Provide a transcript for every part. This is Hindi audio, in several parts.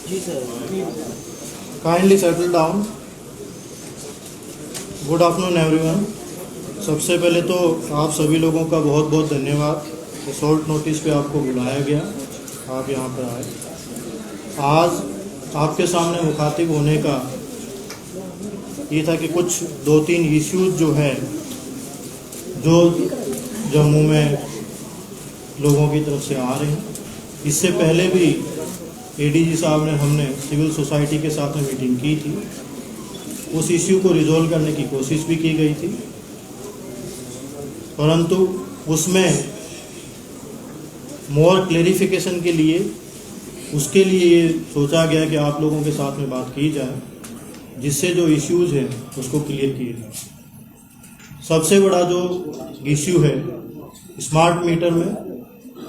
जी sir. Kindly settle down. Good afternoon everyone. सबसे पहले तो आप सभी लोगों का बहुत बहुत धन्यवाद कि शॉर्ट नोटिस पे आपको बुलाया गया, आप यहाँ पर आए। आज आपके सामने मुखातिब होने का ये था कि कुछ 2-3 इश्यूज जो है जो जम्मू में लोगों की तरफ से आ रहे हैं। इससे पहले भी एडीजी साहब ने हमने सिविल सोसाइटी के साथ में मीटिंग की थी, उस इश्यू को रिजॉल्व करने की कोशिश भी की गई थी, परंतु उसमें मोर क्लेरिफिकेशन के लिए उसके लिए ये सोचा गया कि आप लोगों के साथ में बात की जाए, जिससे जो इश्यूज़ हैं उसको क्लियर किए जाए। सबसे बड़ा जो इश्यू है स्मार्ट मीटर में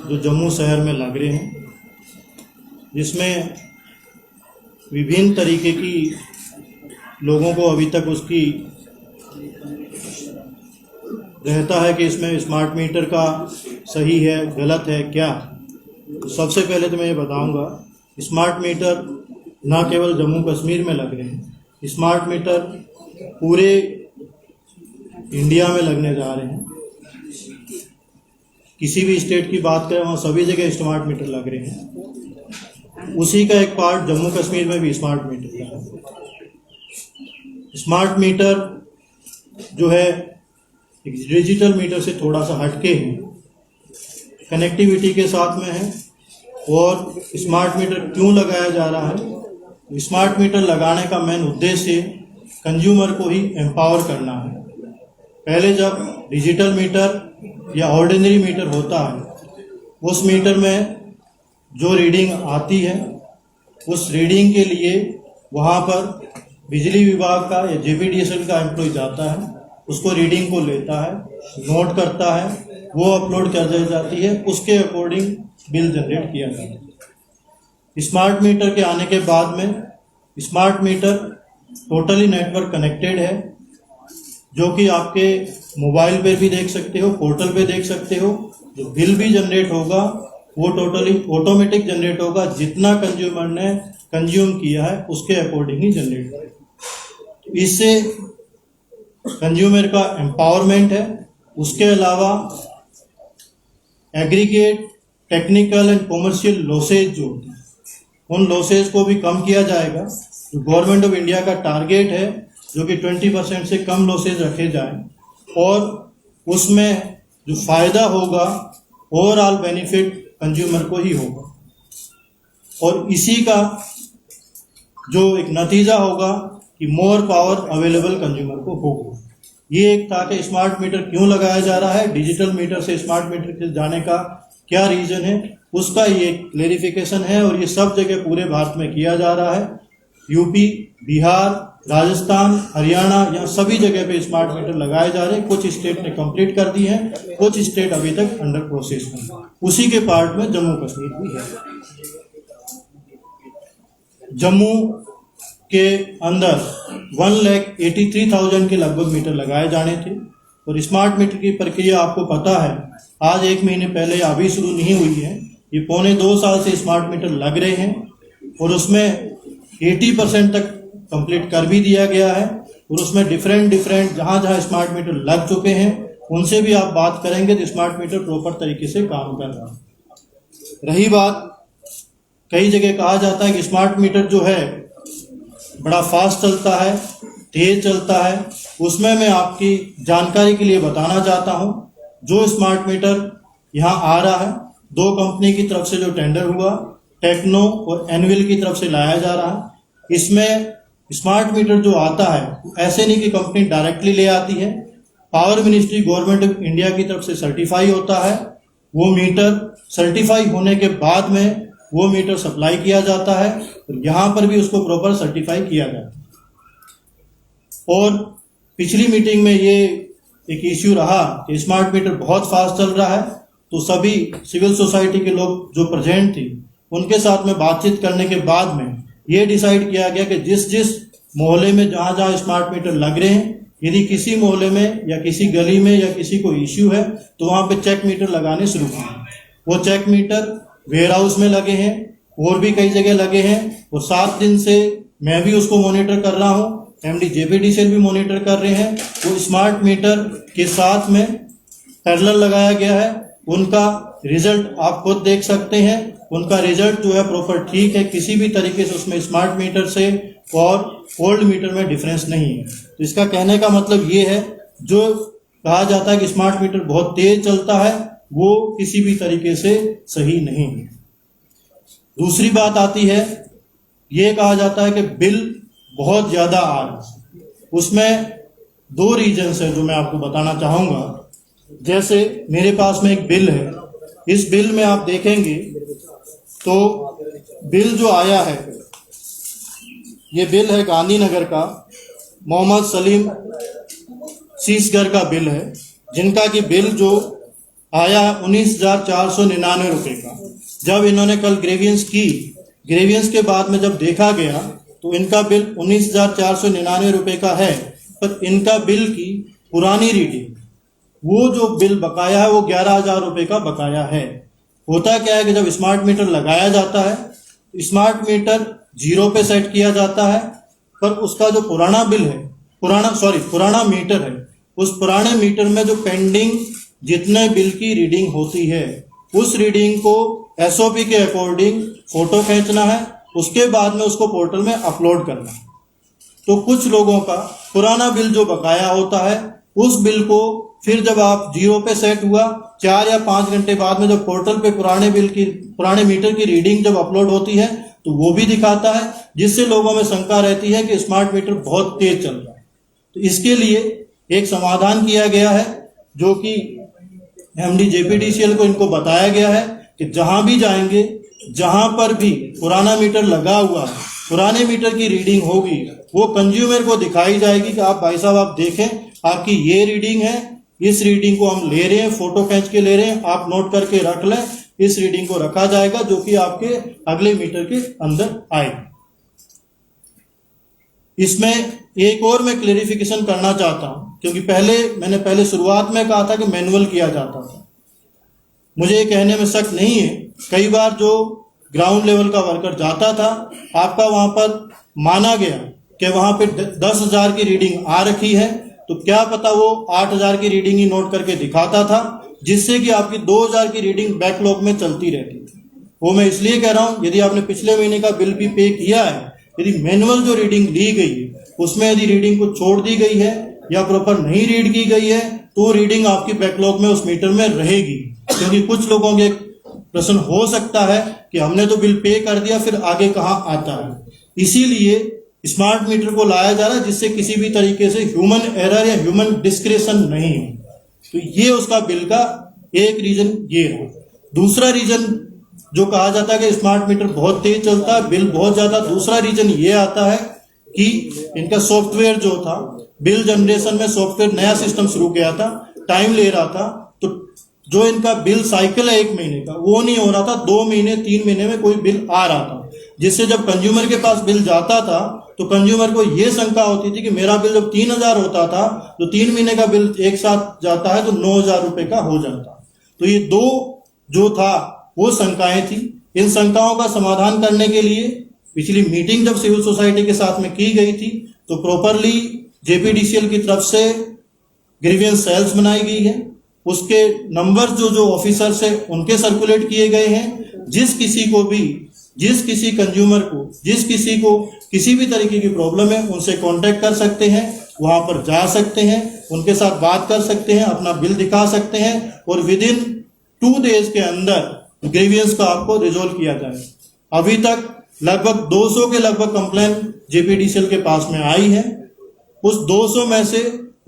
जो जम्मू शहर में लग रहे हैं, जिसमें विभिन्न तरीके की लोगों को अभी तक उसकी रहता है कि इसमें स्मार्ट मीटर का सही है गलत है क्या। तो सबसे पहले तो मैं ये बताऊंगा, स्मार्ट मीटर ना केवल जम्मू कश्मीर में लग रहे हैं, स्मार्ट मीटर पूरे इंडिया में लगने जा रहे हैं। किसी भी स्टेट की बात करें वहाँ सभी जगह स्मार्ट मीटर लग रहे हैं। उसी का एक पार्ट जम्मू कश्मीर में भी स्मार्ट मीटर का है। स्मार्ट मीटर जो है डिजिटल मीटर से थोड़ा सा हटके है, कनेक्टिविटी के साथ में है। और स्मार्ट मीटर क्यों लगाया जा रहा है? स्मार्ट मीटर लगाने का मेन उद्देश्य कंज्यूमर को ही एम्पावर करना है। पहले जब डिजिटल मीटर या ऑर्डिनरी मीटर होता है, उस मीटर में जो रीडिंग आती है उस रीडिंग के लिए वहाँ पर बिजली विभाग का या जेपीडीएसएल का एम्प्लॉय जाता है, उसको रीडिंग को लेता है, नोट करता है, वो अपलोड कर दी जाती है, उसके अकॉर्डिंग बिल जनरेट किया जाता है। स्मार्ट मीटर के आने के बाद में smart meter totally network connected है, जो कि आपके मोबाइल पे भी देख सकते हो, पोर्टल पे देख सकते हो। जो बिल भी जनरेट होगा वो टोटली ऑटोमेटिक जनरेट होगा, जितना कंज्यूमर ने कंज्यूम किया है उसके अकॉर्डिंग ही जनरेट होगा। इससे कंज्यूमर का एम्पावरमेंट है। उसके अलावा aggregate technical and commercial losses जो होते हैं, उन लॉसेज को भी कम किया जाएगा। जो गवर्नमेंट ऑफ इंडिया का टारगेट है जो कि 20% से कम लॉसेज रखे जाएं, और उसमें जो फायदा होगा ओवरऑल बेनिफिट कंज्यूमर को ही होगा। और इसी का जो एक नतीजा होगा कि मोर पावर अवेलेबल कंज्यूमर को होगा। ये एक था कि स्मार्ट मीटर क्यों लगाया जा रहा है, डिजिटल मीटर से स्मार्ट मीटर के जाने का क्या रीजन है, उसका ये क्लेरिफिकेशन है। और ये सब जगह पूरे भारत में किया जा रहा है। यूपी, बिहार, राजस्थान, हरियाणा, यहाँ सभी जगह पे स्मार्ट मीटर लगाए जा रहे हैं। कुछ स्टेट ने कंप्लीट कर दी हैं, कुछ स्टेट अभी तक अंडर प्रोसेस में। उसी के पार्ट में जम्मू कश्मीर भी है। जम्मू के अंदर 1,83,000 के लगभग मीटर लगाए जाने थे। और स्मार्ट मीटर की प्रक्रिया आपको पता है, आज 1 महीने पहले अभी शुरू नहीं हुई है। ये पौने 2 साल से स्मार्ट मीटर लग रहे हैं और उसमें 80% तक कंप्लीट कर भी दिया गया है। और उसमें डिफरेंट जहाँ जहाँ स्मार्ट मीटर लग चुके हैं उनसे भी आप बात करेंगे तो स्मार्ट मीटर प्रॉपर तरीके से काम कर रहा है। रही बात, कई जगह कहा जाता है कि स्मार्ट मीटर जो है बड़ा फास्ट चलता है, तेज चलता है। उसमें मैं आपकी जानकारी के लिए बताना चाहता हूँ, जो स्मार्ट मीटर यहाँ आ रहा है 2 कंपनी की तरफ से जो टेंडर हुआ, टेक्नो और एनविल की तरफ से लाया जा रहा है। इसमें स्मार्ट मीटर जो आता है ऐसे नहीं कि कंपनी डायरेक्टली ले आती है, power ministry government of India की तरफ से सर्टिफाई होता है। वो मीटर सर्टिफाई होने के बाद में वो मीटर सप्लाई किया जाता है और यहाँ पर भी उसको प्रॉपर सर्टिफाई किया जाता है। और पिछली मीटिंग में ये एक इश्यू रहा कि स्मार्ट मीटर बहुत फास्ट चल रहा है, तो सभी सिविल सोसाइटी के लोग जो प्रेजेंट थे उनके साथ में बातचीत करने के बाद में ये डिसाइड किया गया कि जिस जिस मोहल्ले में जहाँ जहाँ स्मार्ट मीटर लग रहे हैं, यदि किसी मोहल्ले में या किसी गली में या किसी को इश्यू है तो वहाँ पे चेक मीटर लगाने शुरू किए। वो चेक मीटर वेयर हाउस में लगे हैं, और भी कई जगह लगे हैं, और 7 दिन से मैं भी उसको मॉनिटर कर रहा हूँ, एमडी जेपीडीसीएल भी मॉनिटर कर रहे हैं। वो स्मार्ट मीटर के साथ में पैरेलल लगाया गया है, उनका रिजल्ट आप खुद देख सकते हैं। उनका रिजल्ट जो है प्रॉपर ठीक है, किसी भी तरीके से उसमें स्मार्ट मीटर से और ओल्ड मीटर में डिफरेंस नहीं है। तो इसका कहने का मतलब ये है, जो कहा जाता है कि स्मार्ट मीटर बहुत तेज चलता है, वो किसी भी तरीके से सही नहीं है। दूसरी बात आती है, ये कहा जाता है कि बिल बहुत ज्यादा आ रहा है। उसमें 2 रीजंस है जो मैं आपको बताना चाहूंगा। जैसे मेरे पास में एक बिल है, इस बिल में आप देखेंगे तो बिल जो आया है, ये बिल है गांधीनगर का, मोहम्मद सलीम सीसगर का बिल है, जिनका कि बिल जो आया 19,499 रुपए का। जब इन्होंने कल ग्रेवियंस की, ग्रेवियंस के बाद में जब देखा गया तो इनका बिल 19,499 रुपए का है, पर इनका बिल की पुरानी रीडिंग, वो जो बिल बकाया है वो 11,000 रुपए का बकाया है। होता क्या है कि जब स्मार्ट मीटर लगाया जाता है, स्मार्ट मीटर 0 पे सेट किया जाता है, पर उसका जो पुराना बिल है, पुराना मीटर है, उस पुराने मीटर में जो पेंडिंग जितने बिल की रीडिंग होती है, उस रीडिंग को एसओपी के अकॉर्डिंग फोटो खींचना है, उसके बाद में उसको पोर्टल में अपलोड करना है। तो कुछ लोगों का पुराना बिल जो बकाया होता है, उस बिल को फिर जब आप 0 पे सेट हुआ, 4 या 5 घंटे बाद में जब पोर्टल पे पुराने मीटर की रीडिंग जब अपलोड होती है, तो वो भी दिखाता है, जिससे लोगों में शंका रहती है कि स्मार्ट मीटर बहुत तेज चल रहा है। तो इसके लिए एक समाधान किया गया है, जो कि एमडी जेपीडीसीएल को इनको बताया गया है कि जहां भी जाएंगे, जहां पर भी पुराना मीटर लगा हुआ है, पुराने मीटर की रीडिंग होगी, वो कंज्यूमर को दिखाई जाएगी कि आप भाई साहब आप देखें, आपकी ये रीडिंग है, इस रीडिंग को हम ले रहे हैं, फोटो खींच के ले रहे हैं, आप नोट करके रख लें, इस रीडिंग को रखा जाएगा, जो कि आपके अगले मीटर के अंदर आएगी। इसमें एक और मैं क्लेरिफिकेशन करना चाहता हूं, क्योंकि मैंने शुरुआत में कहा था कि मैनुअल किया जाता था। मुझे ये कहने में शक नहीं है, कई बार जो ग्राउंड लेवल का वर्कर जाता था, आपका वहां पर माना गया कि वहां पे 10,000 की रीडिंग आ रखी है, तो क्या पता वो 8,000 की रीडिंग ही नोट करके दिखाता था, जिससे कि आपकी 2,000 की रीडिंग बैकलॉग में चलती रहती थी। वो मैं इसलिए कह रहा हूं, यदि आपने पिछले महीने का बिल भी पे किया है, यदि मैनुअल जो रीडिंग ली गई है उसमें यदि रीडिंग को छोड़ दी गई है या प्रॉपर नहीं रीड की गई है, तो रीडिंग आपकी बैकलॉग में उस मीटर में रहेगी। क्योंकि कुछ लोगों के प्रश्न हो सकता है कि हमने तो बिल पे कर दिया, फिर आगे कहाँ आता है। इसीलिए स्मार्ट मीटर को लाया जा रहा है, जिससे किसी भी तरीके से ह्यूमन एरर या ह्यूमन डिस्क्रिशन नहीं हो। तो ये उसका बिल का एक रीजन ये है। दूसरा रीजन जो कहा जाता है कि स्मार्ट मीटर बहुत तेज चलता है, बिल बहुत ज्यादा, दूसरा रीजन ये आता है कि इनका सॉफ्टवेयर जो था, बिल जनरेशन में सॉफ्टवेयर नया सिस्टम शुरू किया था, टाइम ले रहा था, तो जो इनका बिल साइकिल है 1 महीने का, वो नहीं हो रहा था, 2 महीने 3 महीने में कोई बिल आ रहा था, जिससे जब कंज्यूमर के पास बिल जाता था तो कंज्यूमर को ये शंका होती थी कि मेरा बिल जब 3,000 होता था, तो 3 महीने का बिल एक साथ जाता है तो 9,000 रुपए का हो जाता। तो ये 2 जो था वो शंकाएं थी। इन शंकाओं का समाधान करने के लिए पिछली मीटिंग जब सिविल सोसाइटी के साथ में की गई थी, तो प्रॉपरली जेपीडीसीएल की तरफ से ग्रीवियंस सेल्स बनाई गई है, उसके नंबर जो ऑफिसर्स है उनके सर्कुलेट किए गए हैं। जिस किसी कंज्यूमर को, जिस किसी को किसी भी तरीके की प्रॉब्लम है, उनसे कांटेक्ट कर सकते हैं, वहां पर जा सकते हैं, उनके साथ बात कर सकते हैं, अपना बिल दिखा सकते हैं, और विद इन 2 डेज के अंदर ग्रीवियंस को आपको रिजोल्व किया जाए। अभी तक लगभग 200 के लगभग कंप्लेन जेपीडीसीएल के पास में आई है। उस 200 में से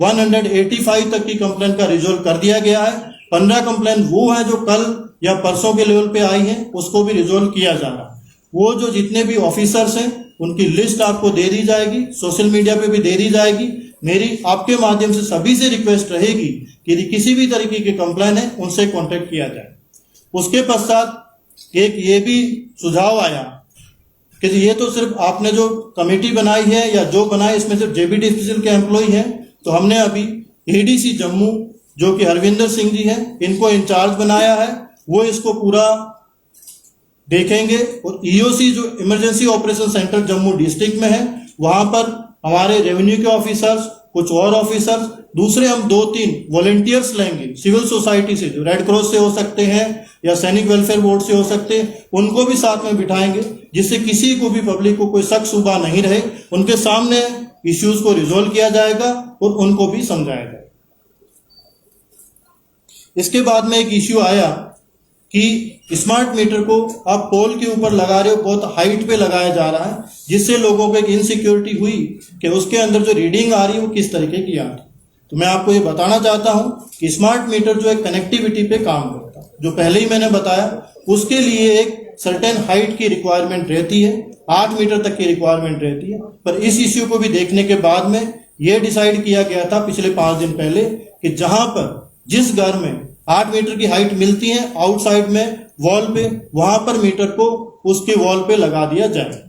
185 तक की कंप्लेन का रिजोल्व कर दिया गया है। 15 कंप्लेन वो है जो कल या परसों के लेवल पे आई है, उसको भी रिजोल्व किया जा रहा है। वो जो जितने भी ऑफिसर्स हैं उनकी लिस्ट आपको दे दी जाएगी, सोशल मीडिया पे भी दे दी जाएगी। मेरी आपके माध्यम से सभी से रिक्वेस्ट रहेगी कि यदि किसी भी तरीके की कंप्लेन है उनसे कांटेक्ट किया जाए। उसके पश्चात एक ये भी सुझाव आया कि ये तो सिर्फ आपने जो कमेटी बनाई है या जो बनाई, इसमें सिर्फ जेपीडीसीएल के एम्प्लॉय हैं, तो हमने अभी एडीसी जम्मू जो कि हरविंदर सिंह जी हैं, इनको इंचार्ज बनाया है। वो इसको पूरा देखेंगे। और ईओसी जो emergency operation centre Jammu district में है, वहां पर हमारे रेवेन्यू के ऑफिसर्स, कुछ और ऑफिसर्स, दूसरे हम 2-3 वॉलेंटियर्स लेंगे सिविल सोसाइटी से, जो रेड क्रॉस से हो सकते हैं या सैनिक वेलफेयर बोर्ड से हो सकते हैं, उनको भी साथ में बिठाएंगे, जिससे किसी को भी, पब्लिक को कोई शक शुबा नहीं रहे। उनके सामने इश्यूज को रिजोल्व किया जाएगा और उनको भी समझाया जाएगा। इसके बाद में एक इश्यू आया कि स्मार्ट मीटर को आप पोल के ऊपर लगा रहे हो, बहुत हाइट पे लगाया जा रहा है, जिससे लोगों को एक इनसिक्योरिटी हुई कि उसके अंदर जो रीडिंग आ रही है वो किस तरीके की आ रही है। तो मैं आपको ये बताना चाहता हूं कि स्मार्ट मीटर जो है कनेक्टिविटी पे काम करता है, जो पहले ही मैंने बताया, उसके लिए एक सर्टेन हाइट की रिक्वायरमेंट रहती है, 8 मीटर तक की रिक्वायरमेंट रहती है। पर इस इश्यू को भी देखने के बाद में ये डिसाइड किया गया था पिछले 5 दिन पहले कि जहां पर जिस घर में 8 मीटर की हाइट मिलती है आउटसाइड में वॉल पे, वहां पर मीटर को उसके वॉल पे लगा दिया जाए।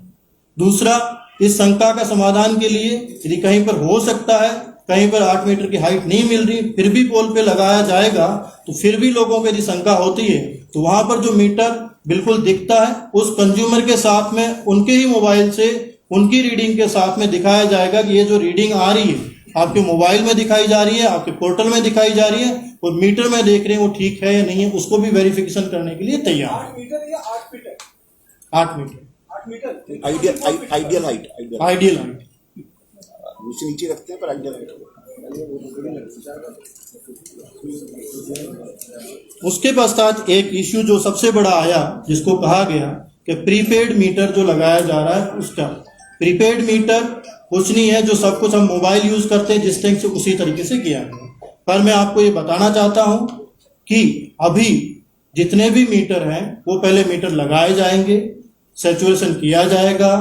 दूसरा, इस शंका का समाधान के लिए यदि कहीं पर हो सकता है, कहीं पर 8 मीटर की हाइट नहीं मिल रही, फिर भी पोल पे लगाया जाएगा, तो फिर भी लोगों को यदि शंका होती है तो वहां पर जो मीटर बिल्कुल दिखता है, उस कंज्यूमर के साथ में उनके ही मोबाइल से उनकी रीडिंग के साथ में दिखाया जाएगा कि ये जो रीडिंग आ रही है आपके मोबाइल में दिखाई जा रही है, आपके पोर्टल में दिखाई जा रही है और मीटर में देख रहे हैं वो ठीक है या नहीं है, उसको भी वेरिफिकेशन करने के लिए तैयार है। 8 मीटर या 8 फीट है? 8 मीटर 8 मीटर आइडियल हाइट उससे नीचे रखते हैं, पर आइडियल हाइट। उसके पश्चात एक इश्यू जो सबसे बड़ा आया, जिसको कहा गया कि प्रीपेड मीटर जो लगाया जा रहा है, उसका प्रीपेड मीटर कुछ नहीं है, जो सब कुछ हम मोबाइल यूज करते हैं जिस तरीके से उसी तरीके से किया गया। पर मैं आपको ये बताना चाहता हूं कि अभी जितने भी मीटर हैं वो पहले मीटर लगाए जाएंगे, सैचुरेशन किया जाएगा,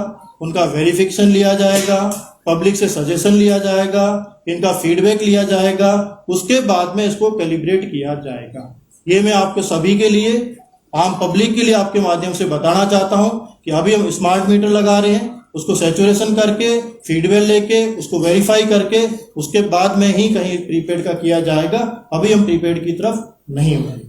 उनका वेरिफिकेशन लिया जाएगा, पब्लिक से सजेशन लिया जाएगा, इनका फीडबैक लिया जाएगा, उसके बाद में इसको कैलिब्रेट किया जाएगा। ये मैं आपके सभी के लिए, आम पब्लिक के लिए आपके माध्यम से बताना चाहता हूं कि अभी हम स्मार्ट मीटर लगा रहे हैं, उसको सैचुरेशन करके, फीडबैक लेके, उसको वेरीफाई करके, उसके बाद में ही कहीं प्रीपेड का किया जाएगा। अभी हम प्रीपेड की तरफ नहीं बढ़ेंगे।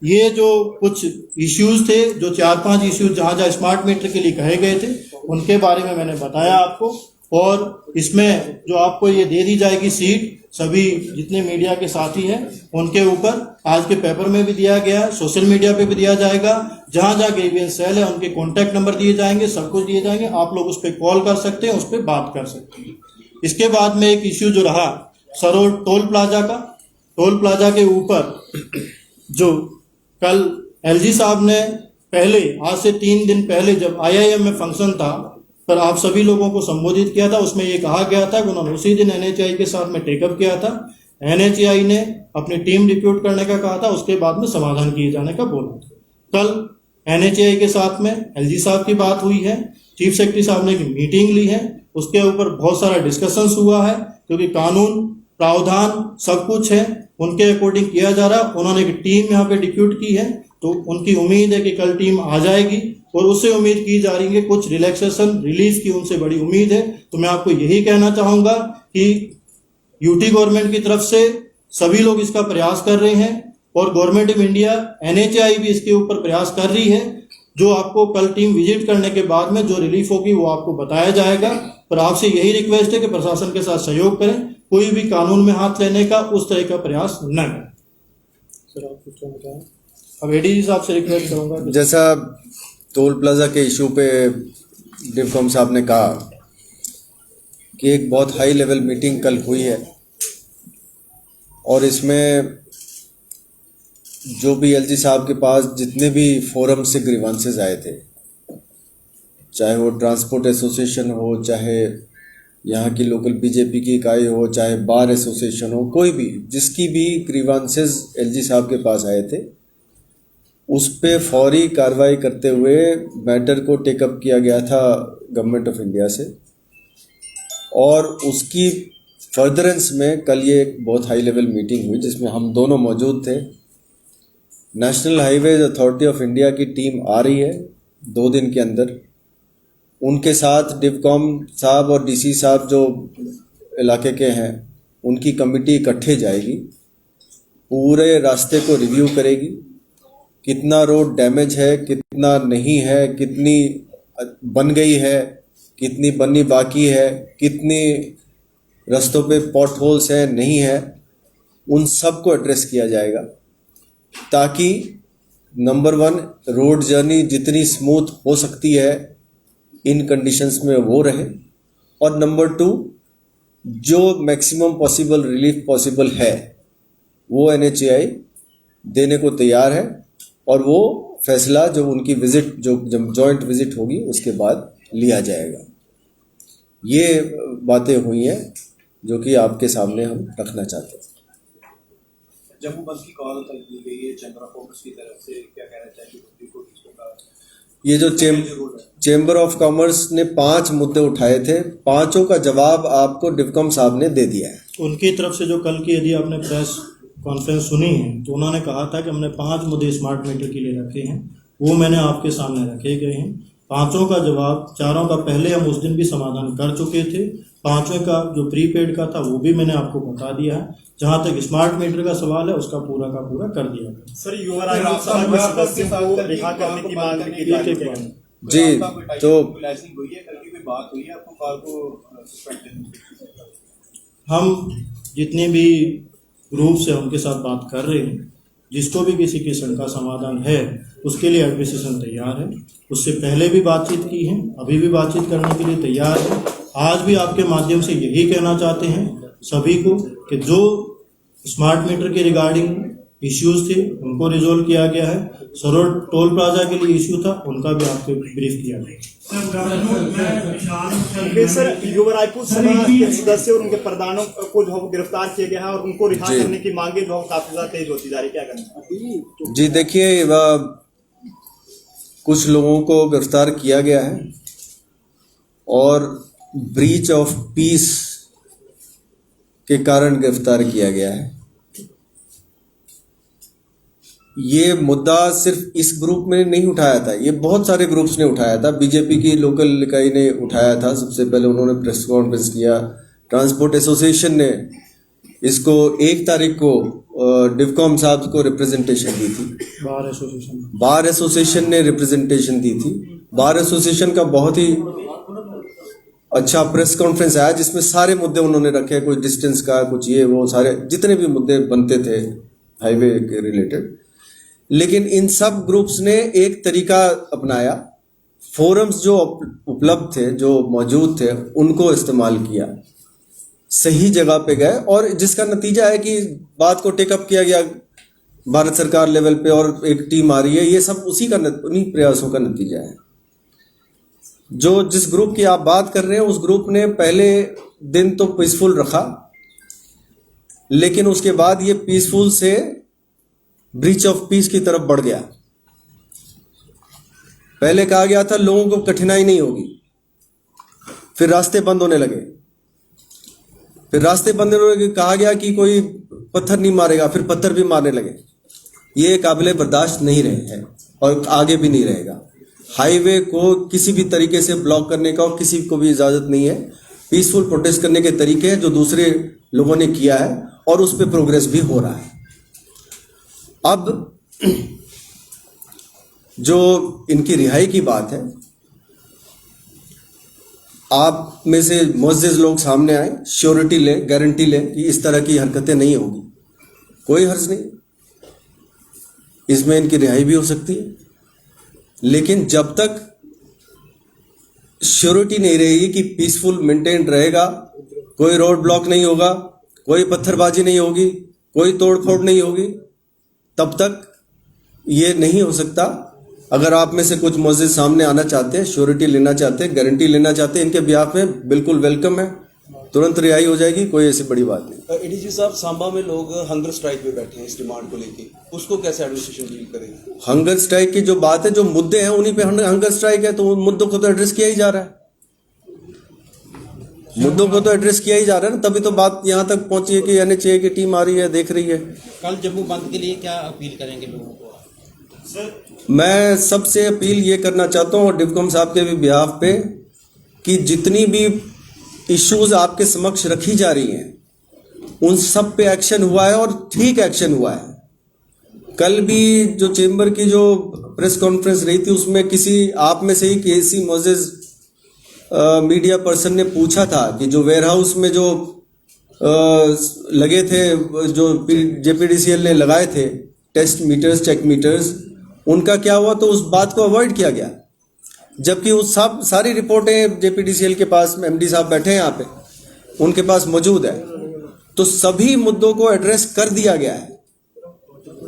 ये जो कुछ इश्यूज थे, जो 4-5 इश्यूज जहां जहां स्मार्ट मीटर के लिए कहे गए थे, उनके बारे में मैंने बताया आपको। और इसमें जो आपको ये दे दी जाएगी सीट, सभी जितने मीडिया के साथी हैं उनके ऊपर आज के पेपर में भी दिया गया है, सोशल मीडिया पे भी दिया जाएगा। जहां जहां ग्रीवेंस सेल है उनके कॉन्टैक्ट नंबर दिए जाएंगे, सब कुछ दिए जाएंगे, आप लोग उस पर कॉल कर सकते हैं, उस पर बात कर सकते हैं। इसके बाद में एक इश्यू जो रहा सरोड टोल प्लाजा का, टोल प्लाजा के ऊपर जो कल एलजी साहब ने पहले, आज से 3 दिन पहले जब IIM में फंक्शन था, पर आप सभी लोगों को संबोधित किया था, उसमें ये कहा गया था कि उन्होंने उसी दिन NHAI के साथ में टेकअप किया था। NHAI ने अपनी टीम डिप्यूट करने का कहा था, उसके बाद में समाधान किए जाने का बोला था। कल NHAI के साथ में LG साहब की बात हुई है, चीफ सेक्रेटरी साहब ने एक मीटिंग ली है, उसके ऊपर बहुत सारा डिस्कशंस हुआ है, क्योंकि कानून प्रावधान सब कुछ है, उनके अकॉर्डिंग किया जा रहा है। उन्होंने एक टीम यहाँ पे डिप्यूट की है, तो उनकी उम्मीद है कि कल टीम आ जाएगी और उससे उम्मीद की जा रही है कुछ रिलैक्सेशन, रिलीफ की उनसे बड़ी उम्मीद है। तो मैं आपको यही कहना चाहूंगा कि यूटी गवर्नमेंट की तरफ से सभी लोग इसका प्रयास कर रहे हैं और गवर्नमेंट ऑफ इंडिया, NHAI भी इसके ऊपर प्रयास कर रही है। जो आपको कल टीम विजिट करने के बाद में जो रिलीफ होगी वो आपको बताया जाएगा। पर आपसे यही रिक्वेस्ट है कि प्रशासन के साथ सहयोग करें, कोई भी कानून में हाथ लेने का उस तरह का प्रयास न करें। सर आप कुछ बताएं। अब ADG साहब से रिक्वेस्ट करूंगा, जैसा टोल प्लाजा के इशू पे डिवकॉम साहब ने कहा कि एक बहुत हाई लेवल मीटिंग कल हुई है और इसमें जो भी LG साहब के पास जितने भी फोरम से ग्रीवांसेस आए थे, चाहे वो ट्रांसपोर्ट एसोसिएशन हो, चाहे यहाँ की लोकल बीजेपी की इकाई हो, चाहे बार एसोसिएशन हो, कोई भी जिसकी भी ग्रीवांसेस LG साहब के पास आए थे, उस पे फौरी कार्रवाई करते हुए मैटर को टेकअप किया गया था गवर्नमेंट ऑफ इंडिया से। और उसकी फर्दरेंस में कल ये एक बहुत हाई लेवल मीटिंग हुई जिसमें हम दोनों मौजूद थे। National highways authority of India की टीम आ रही है 2 दिन के अंदर, उनके साथ डिवकॉम साहब और DC साहब जो इलाके के हैं उनकी कमेटी इकट्ठे जाएगी, पूरे रास्ते को रिव्यू करेगी कितना रोड डैमेज है, कितना नहीं है, कितनी बन गई है, कितनी बननी बाकी है, कितनी रास्तों पे पॉट होल्स है, नहीं है, उन सब को एड्रेस किया जाएगा ताकि नंबर 1 रोड जर्नी जितनी स्मूथ हो सकती है इन कंडीशंस में वो रहे, और नंबर 2 जो मैक्सिमम पॉसिबल रिलीफ पॉसिबल है वो NHAI देने को तैयार है, और वो फैसला जो उनकी विजिट जो जब जॉइंट विजिट होगी उसके बाद लिया जाएगा। ये बातें हुई हैं जो कि आपके सामने हम रखना चाहते हैं। जम्मू बंद की कॉल दी गई है चैम्बर ऑफ कॉमर्स की तरफ से, क्या कहना चाहिए? ये जो चैम्बर ऑफ कॉमर्स ने 5 मुद्दे उठाए थे, 5 का जवाब आपको डिवकॉम साहब ने दे दिया है। उनकी तरफ से जो कल की यदि आपने प्रेस कॉन्फ्रेंस सुनी है तो उन्होंने कहा था कि हमने 5 मुद्दे स्मार्ट मीटर के लिए रखे हैं, वो मैंने आपके सामने रखे गए हैं। 5 का जवाब 4 का पहले हम उस दिन भी समाधान कर चुके थे। 5वें का जो प्रीपेड का था वो भी मैंने आपको बता दिया है। जहां तक स्मार्ट मीटर का सवाल है उसका पूरा का पूरा कर दिया गया। सर, युवा आयोग सभा के सदस्यों को रिहा करने की मांग की जी, तो हुई है, कल की कोई बात हुई है आपको कॉल को सस्पेंड? हम जितने भी ग्रुप से उनके साथ बात कर रहे हैं, जिसको भी किसी किस्म का समाधान है उसके लिए एडमिनिस्ट्रेशन तैयार है। उससे पहले भी बातचीत की है, अभी भी बातचीत करने के लिए तैयार है। आज भी आपके माध्यम से यही कहना चाहते हैं सभी को कि जो स्मार्ट मीटर के रिगार्डिंग इश्यूज थे उनको रिजोल्व किया गया है। सरोड टोल प्लाजा के लिए इश्यू था, उनका भी आपको ब्रीफ किया गया। सर, युवा रायपुर सभा के सदस्य और उनके प्रधानों को जो गिरफ्तार किया गया है और उनको रिहा करने की मांगे जो काफी ज्यादा तेज होती जा रही, क्या करना? जी देखिए, कुछ लोगों को गिरफ्तार किया गया है और ब्रीच ऑफ पीस के कारण गिरफ्तार किया गया है। ये मुद्दा सिर्फ इस ग्रुप में नहीं उठाया था, ये बहुत सारे ग्रुप्स ने उठाया था। बीजेपी की लोकल इकाई ने उठाया था, सबसे पहले उन्होंने प्रेस कॉन्फ्रेंस किया। ट्रांसपोर्ट एसोसिएशन ने इसको 1 तारीख को डिवकॉम साहब को रिप्रेजेंटेशन दी थी। बार एसोसिएशन ने रिप्रेजेंटेशन दी थी। बार एसोसिएशन का बहुत ही अच्छा प्रेस कॉन्फ्रेंस आया जिसमें सारे मुद्दे उन्होंने रखे, कुछ डिस्टेंस का, कुछ ये वो, सारे जितने भी मुद्दे बनते थे हाईवे के रिलेटेड। लेकिन इन सब ग्रुप्स ने एक तरीका अपनाया, फोरम्स जो उपलब्ध थे, जो मौजूद थे, उनको इस्तेमाल किया, सही जगह पे गए, और जिसका नतीजा है कि बात को टेकअप किया गया भारत सरकार लेवल पे और एक टीम आ रही है। ये सब उन्हीं प्रयासों का नतीजा है। जो जिस ग्रुप की आप बात कर रहे हैं उस ग्रुप ने पहले दिन तो पीसफुल रखा, लेकिन उसके बाद ये पीसफुल से ब्रीच ऑफ पीस की तरफ बढ़ गया। पहले कहा गया था लोगों को कठिनाई नहीं होगी, फिर रास्ते बंद होने लगे, फिर रास्ते बंद होने लगे, कहा गया कि कोई पत्थर नहीं मारेगा, फिर पत्थर भी मारने लगे। ये काबिले बर्दाश्त नहीं रहे हैं और आगे भी नहीं रहेगा। हाईवे को किसी भी तरीके से ब्लॉक करने का और किसी को भी इजाजत नहीं है। पीसफुल प्रोटेस्ट करने के तरीके हैं जो दूसरे लोगों ने किया है और उस पर प्रोग्रेस भी हो रहा है। अब जो इनकी रिहाई की बात है, आप में से मुअज़्ज़िज़ लोग सामने आए, श्योरिटी लें, गारंटी लें कि इस तरह की हरकतें नहीं होगी। कोई हर्ज नहीं, इसमें इनकी रिहाई भी हो सकती है, लेकिन जब तक श्योरिटी नहीं रहेगी कि पीसफुल मेंटेन रहेगा, कोई रोड ब्लॉक नहीं होगा, कोई पत्थरबाजी नहीं होगी, कोई तोड़फोड़ नहीं होगी, तब तक ये नहीं हो सकता। अगर आप में से कुछ मुअज़्ज़िज़ सामने आना चाहते हैं, श्योरिटी लेना चाहते हैं, गारंटी लेना चाहते हैं, इनके बिहाफ में बिल्कुल वेलकम है, तुरंत रिहाई हो जाएगी, कोई ऐसी बड़ी बात नहीं। एडीजी साहब, सांबा में लोग हंगर स्ट्राइक पे बैठे हैं इस डिमांड को लेके, उसको कैसे एडमिनिस्ट्रेशन डील करेगी? हंगर स्ट्राइक की जो बात है, जो मुद्दे हैं उन्हीं पे हंगर स्ट्राइक है, तो उन मुद्दों को तो एड्रेस किया ही जा रहा है, मुद्दों को तो एड्रेस किया ही जा रहा है ना, तभी तो बात यहाँ तक पहुंची है कि NHAI की टीम आ रही है, देख रही है। कल जम्मू बंद के लिए क्या अपील करेंगे लोगों को? मैं सबसे अपील ये करना चाहता हूँ, और डिवकॉम साहब के भी बिहाफ पे, कि जितनी भी इश्यूज आपके समक्ष रखी जा रही हैं उन सब पे एक्शन हुआ है और ठीक एक्शन हुआ है। कल भी जो चेंबर की जो प्रेस कॉन्फ्रेंस रही थी उसमें किसी आप में से ही केसी मोजेज मीडिया पर्सन ने पूछा था कि जो वेयरहाउस में जो लगे थे, जो जेपीडीसीएल ने लगाए थे टेस्ट मीटर्स, चेक मीटर्स, उनका क्या हुआ, तो उस बात को अवॉइड किया गया। जबकि उस सब सारी रिपोर्टें जेपीडीसीएल के पास, एमडी साहब बैठे हैं यहाँ पे, उनके पास मौजूद है। तो सभी मुद्दों को एड्रेस कर दिया गया है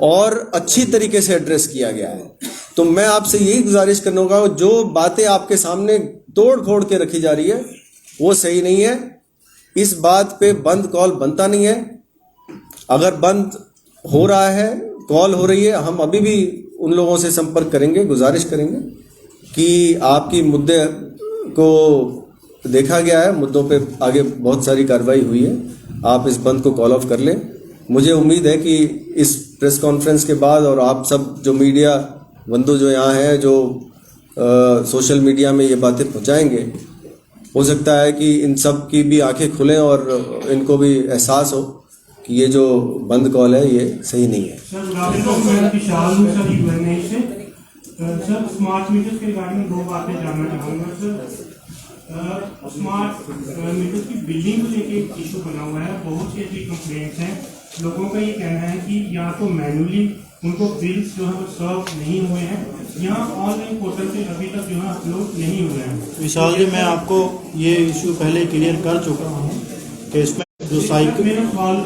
और अच्छी तरीके से एड्रेस किया गया है। तो मैं आपसे यही गुजारिश करूंगा, जो बातें आपके सामने तोड़ फोड़ के रखी जा रही है वो सही नहीं है। इस बात पे बंद कॉल बनता नहीं है। अगर बंद हो रहा है, कॉल हो रही है, हम अभी भी उन लोगों से संपर्क करेंगे, गुजारिश करेंगे कि आपकी मुद्दे को देखा गया है, मुद्दों पे आगे बहुत सारी कार्रवाई हुई है, आप इस बंद को कॉल ऑफ कर लें। मुझे उम्मीद है कि इस प्रेस कॉन्फ्रेंस के बाद और आप सब जो मीडिया बंधु जो यहाँ हैं, जो सोशल मीडिया में ये बातें पहुँचाएंगे, हो सकता है कि इन सब की भी आंखें खुलें और इनको भी एहसास हो कि ये जो बंद कॉल है ये सही नहीं है। सर स्मार्ट मीटर के रिगार्डिंग में 2 बातें जानना चाहूँगा सर। स्मार्ट मीटर की बिल्डिंग को लेके एक इशू बना हुआ है, बहुत सी ऐसी कंप्लेंट्स हैं। लोगों का ये कहना है कि या तो मैनुअली उनको बिल्स जो है वो सर्व नहीं हुए हैं, या ऑनलाइन पोर्टल पे अभी तक जो है अपलोड नहीं हुए हैं। विशाल जी, मैं आपको ये इशू पहले क्लियर कर चुका हूँ कि इसमें जो साइकिल मेरा सवाल